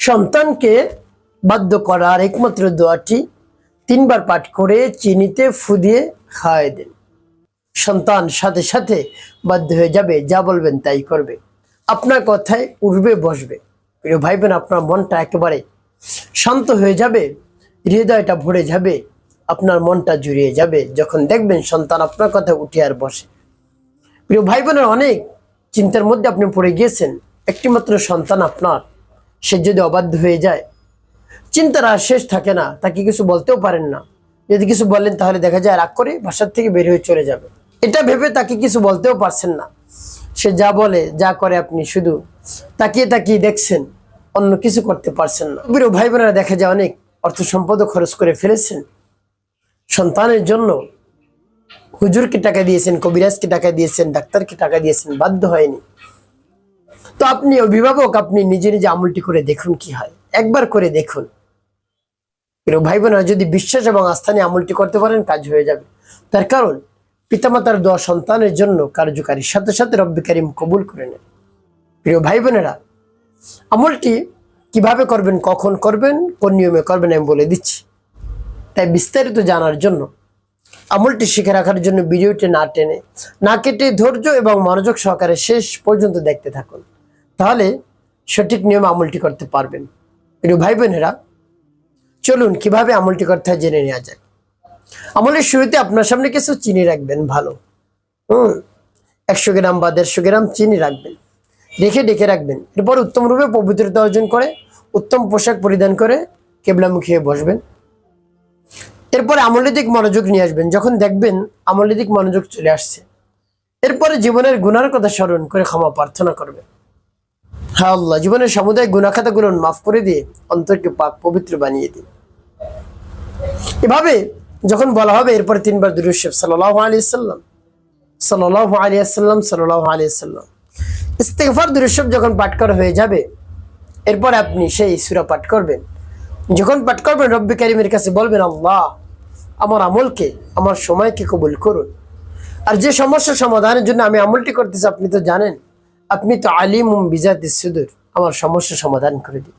সন্তানকে বাধ্য করার একমাত্র দোয়াটি 3 বার পাঠ করে চিনিতে ফু দিয়ে খাওয়াই দেন। সন্তান সাথে সাথে বাধ্য হয়ে যাবে, যা বলবেন তাই করবে, আপনার কথায় উঠবে বসবে। প্রিয় ভাই বোন, আপনার মনটা একেবারে শান্ত হয়ে যাবে, হৃদয়টা ভরে যাবে, আপনার মনটা জুড়িয়ে যাবে যখন দেখবেন সন্তান আপনার কথা উঠে আর বসে। প্রিয় ভাই বোনের, অনেক চিন্তার মধ্যে আপনি পড়ে গিয়েছেন। একটি মাত্র সন্তান আপনার, সে যদি অবাধ্য হয়ে যায়, চিন্তার আর শেষ থাকে না, তাকে কিছু বলতেও পারেন না। যদি কিছু বলেন তাহলে দেখা যায় রাগ করে বাসার থেকে বের হয়ে চলে যাবে। এটা ভেবে তাকে কিছু বলতেও পারছেন না। সে যা বলে যা করে আপনি শুধু তাকিয়ে তাকিয়ে দেখছেন, অন্য কিছু করতে পারছেন না। প্রিয় ভাই বোনেরা, দেখা যায় অনেক অর্থ সম্পদও খরচ করে ফেলেছেন সন্তানের জন্য। হুজুরকে টাকা দিয়েছেন, কবিরাজকে টাকা দিয়েছেন, ডাক্তারকে টাকা দিয়েছেন, বাধ্য হয়নি। তো আপনি অভিভাবক, আপনি নিজে নিজে আমলটি করে দেখুন কি হয়, একবার করে দেখুন। প্রিয় ভাই বোনেরা, যদি বিশ্বাস এবং আস্থা নিয়ে আমলটি করতে পারেন, কাজ হয়ে যাবে। তার কারণ পিতামাতার দোয়া সন্তানের জন্য কার্যকারী, সাথে সাথে রব্বি কারীম কবুল করে নেন। প্রিয় ভাই বোনেরা, আমলটি কিভাবে করবেন, কখন করবেন, কোন নিয়মে করবেন আমি বলে দিচ্ছি। তাই বিস্তারিত জানার জন্য, আমলটি শিখে রাখার জন্য ভিডিওটি না টেনে না কেটে ধৈর্য এবং মনোযোগ সহকারে শেষ পর্যন্ত দেখতে থাকুন, তাহলে সঠিক নিয়মে আমলটি করতে পারবেন। প্রিয় ভাই বোনেরা, চলুন কিভাবে আমলটি করতে হয় জেনে নেওয়া যায়। আমলের শুরুতে আপনার সামনে কিছু চিনি রাখবেন, ভালো 100 গ্রাম বা 150 গ্রাম চিনি রাখবেন, রেখে ডেকে রাখবেন। এরপর উত্তম রূপে পবিত্রতা অর্জন করে উত্তম পোশাক পরিধান করে কেবলামুখী হয়ে বসবেন। এরপরে আমলের দিক মনোযোগ নিয়ে আসবেন। যখন দেখবেন আমলের দিক মনোযোগ চলে আসছে, এরপরে জীবনের গুনার কথা স্মরণ করে ক্ষমা প্রার্থনা করবেন। হ্যাঁ আল্লাহ, জীবনের সমুদায় গুনাখাতাগুলো মাফ করে দিয়ে অন্তরকে পাক পবিত্র বানিয়ে দিন। এভাবে যখন বলা হবে, এরপরে 3 বার দুরূদ শরীফ সাল্লাল্লাহু আলাইহি ওয়াসাল্লাম, সাল্লাল্লাহু আলাইহি ওয়াসাল্লাম, সাল্লাল্লাহু আলাইহি ওয়াসাল্লাম, ইস্তিগফার দুরূদ শরীফ যখন পাঠ করা হয়ে যাবে, এরপর আপনি সেই সূরা পাঠ করবেন। যখন পাঠ করবেন, রব্বি কারীমের কাছে বলবেন, আল্লাহ আমার আমলকে, আমার সময়কে কবুল করুন। আর যে সমস্যার সমাধানের জন্য আমি আমলটি করতেছি, আপনি তো জানেন, আপনি তো আলিমুম বিজাতিস সুদূর, আমার সমস্যা সমাধান করে দিন।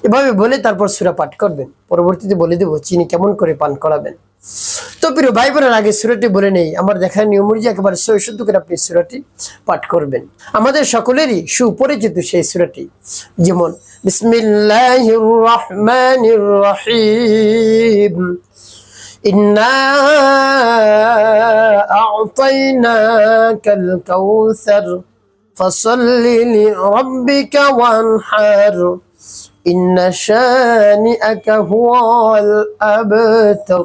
এভাবে বলে তারপর সূরা পাঠ করবেন। পরবর্তীতে বলে দেব চিনি কেমন করে পান করাবেন। তো প্রিয় ভাই বোনের, আগে সূরাটি বলে নেই। আমার দেখার নিয়ম অনুযায়ী একেবারে সহিষ্ণু করে আপনি সূরাটি পাঠ করবেন। আমাদের সকলেরই সুপরিচিত সেই সূরাটি, যেমন বিসমিল্লাহির রহমানির রহিম, ইন্না আ'তাইনাকাল কাউসার ফাসাল্লি লিরাব্বিকা ওয়ানহার, ইন্না শানিআকা হুয়াল আবতার।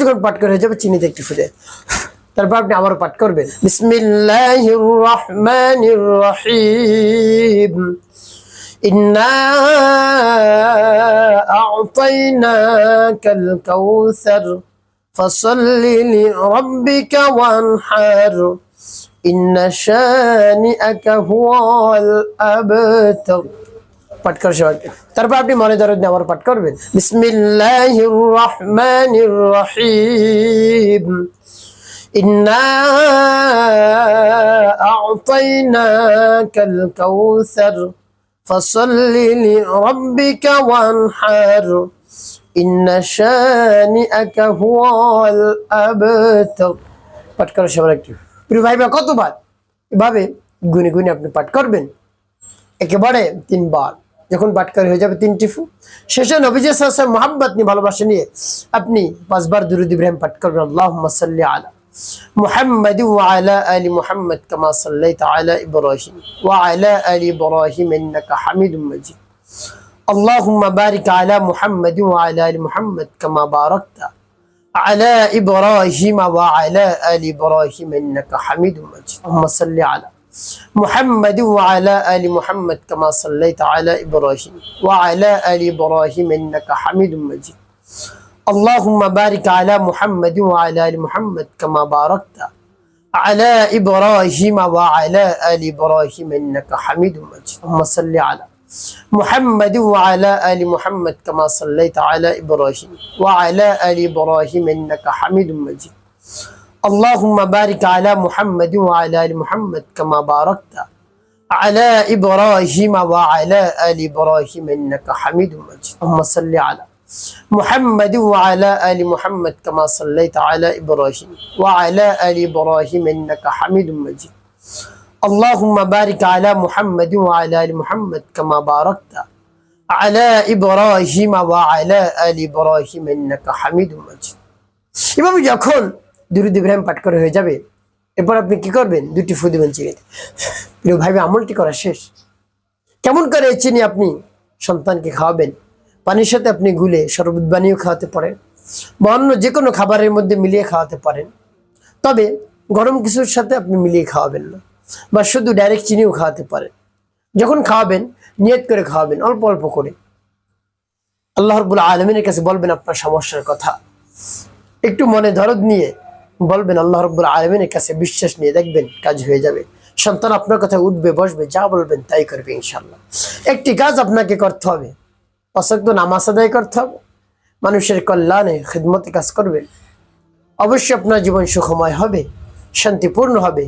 যখন পাঠ করে হয়ে যাবে, চিনিতে একটু ফুটে, তারপর আপনি আবারও পাঠ করবেন, বিসমিল্লাহির রহমানির রহিম, ইন্না আ'তাইনাকাল কাউসার ফাসাল্লি লিরাব্বিকা ওয়ানহার, ইন্না শানিআকা হুয়াল আবতার। পাঠ করার সময় তারপর আপনি মনে দরদ নিয়ে আবার পাঠ করবেন, বিসমিল্লাহির রহমানির রহিম, ইন্না আ'তাইনাকাল কাউসার ফাসাল্লি লিরাব্বিকা ওয়ানহার, ইন্না শানিআকা হুয়াল আবতার। পাঠ করার সময় একটু প্রিয় ভাই বোন, কতবার এভাবে গুনে গুনে আপনি পাঠ করবেন, একেবারে 3 বার। যখন পাঠ করা হয়ে যাবে 3টি ফু, শেষে নবীজি সাল্লাল্লাহু আলাইহি ওয়াসাল্লাম মুহাব্বত নিয়ে, ভালোবাসা নিয়ে আপনি 5 বার দুরূদ ইব্রাহিম পাঠ করবেন। আল্লাহুম্মা সাল্লি আলা মুহাম্মাদ ওয়া আলা আলি মুহাম্মাদ কামা সাল্লাইতা আলা ইব্রাহিম ওয়া আলা আলি ইব্রাহিম ইন্নাকা হামিদুম মাজিদ। আল্লাহুম্মা বারিক আলা মুহাম্মাদ ওয়া আলা আলি মুহাম্মাদ কামা বারাকতা আলা ইব্রাহিম ওয়া আলা আলি ইব্রাহিম ইন্নাকা হামিদুম মাজিদ। আল্লাহুম্মা সাল্লি আলা محمد وعلى آل محمد كما صليت على إبراهيم وعلى آل إبراهيم إنك حميد مجيد. اللهم بارك على محمد وعلى آل محمد كما باركت على إبراهيم وعلى آل إبراهيم إنك حميد مجيد. اللهم صل على محمد وعلى آل محمد كما صليت على إبراهيم وعلى آل إبراهيم إنك حميد مجيد. اللهم بارك على محمد وعلى آل محمد كما باركت على إبراهيم وعلى آل إبراهيم إنك حميد مجيد اللهم صل على محمد وعلى آل محمد كما صليت على إبراهيم وعلى آل إبراهيم إنك حميد مجيد اللهم بارك على محمد وعلى آل محمد كما باركت على إبراهيم وعلى آل إبراهيم إنك حميد مجيد এভাবে যখন দুরূদ ইব্রাহিম পাঠ করা হয়ে যাবে এরপর আপনি কি করবেন দুটি ফু দিবেন চিনিতে প্রিয় ভাই আমলটি করা শেষ কেমন করে চিনি আপনি সন্তানকে খাওয়াবেন পানির সাথে আপনি গুলে শরবত বানিয়ে খাওয়াতে পারেন বা অন্য যে কোনো খাবারের মধ্যে মিলিয়ে খাওয়াতে পারেন তবে গরম কিছুর সাথে আপনি মিলিয়ে খাওয়াবেন না বা শুধু ডাইরেক্ট চিনিও খাওয়াতে পারেন যখন খাওয়াবেন নিয়ত করে খাওয়াবেন অল্প অল্প করে আল্লাহ রাব্বুল আলামিনের কাছে বলবেন আপনার সমস্যার কথা একটু মনে দরদ নিয়ে বলবেন আল্লাহ রাব্বুল আলামিনের কাছে বিশ্বাস নিয়ে দেখবেন কাজ হয়ে যাবে সন্তান আপনার কথা উঠবে বসবে যা বলবেন তাই করবে ইনশাআল্লাহ একটি কাজ আপনাকে করতে হবে পাঁচ ওয়াক্ত নামাজ আদায় করতে হবে মানুষের কল্যাণে খিদমতে কাজ করবেন অবশ্যই আপনার জীবন সুখময় হবে শান্তিপূর্ণ হবে